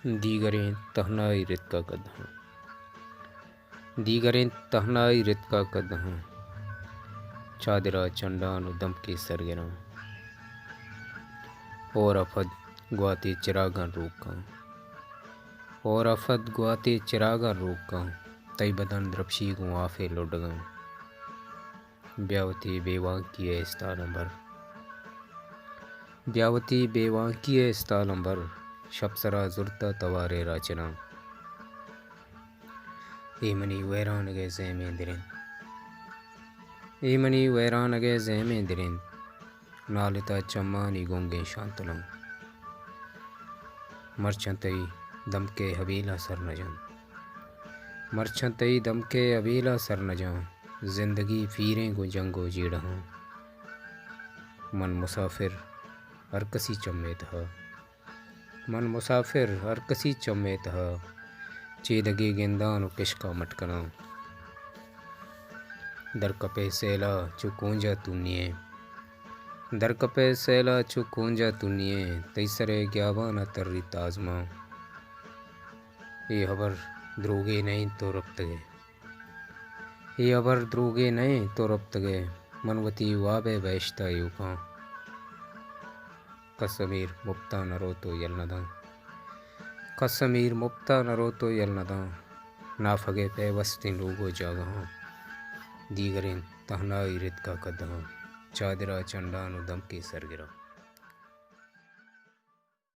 दीगरें तहनाई रित का कदहाँ, दीगरें तहनाई रित का कदहाँ, चादरा चंडान दम के सरगना, और अफद गुआते चिरागन रोका, और अफद गुआते चिरागन रोका, तई बदन द्रपशी को आफे लुडगा, ब्यावती बेवां की स्थानंबर, ब्यावती बेवां की स्थानंबर, शप्सरा जुर्ता तवारे राचना, एमनी वैरान गे ज़ैमे दिरें, एमनी वैरान गे ज़ैमे दिरें, नालिता चम्मानी गोंगे शांतलम, मरचंतई दमके हबीला सर न जाऊं, मरचंतई दमके हबीला सर न जाऊं, जिंदगी फीरें को जंगो जीड़ा, मन मुसाफिर हर कसी चम्मेत हा, मन मुसाफिर हर कसी चम्मेत हा, चेदगे गेंदान किशका मटकना, दर कपे सेला चुकूंजा तुनिए, दर कपे सेला चुकूंजा तुनिए, तैसरे ग्यावाना तर्री ताजमा, ये हबर द्रोगे नहीं तो रब्तगे, ये हबर द्रोगे नहीं तो रब्तगे, मनवती वाबे बैश्ता युका, कसमीर मुफ्ता नरो तो यलनदा, कसमीर मुफ्ता नरो तो यलनदा, नाफगे पे वस्तिन लोगो जागहा, दीगरें तहनाई रित का कदहा, चादरा चंडान दम के सरगिरा।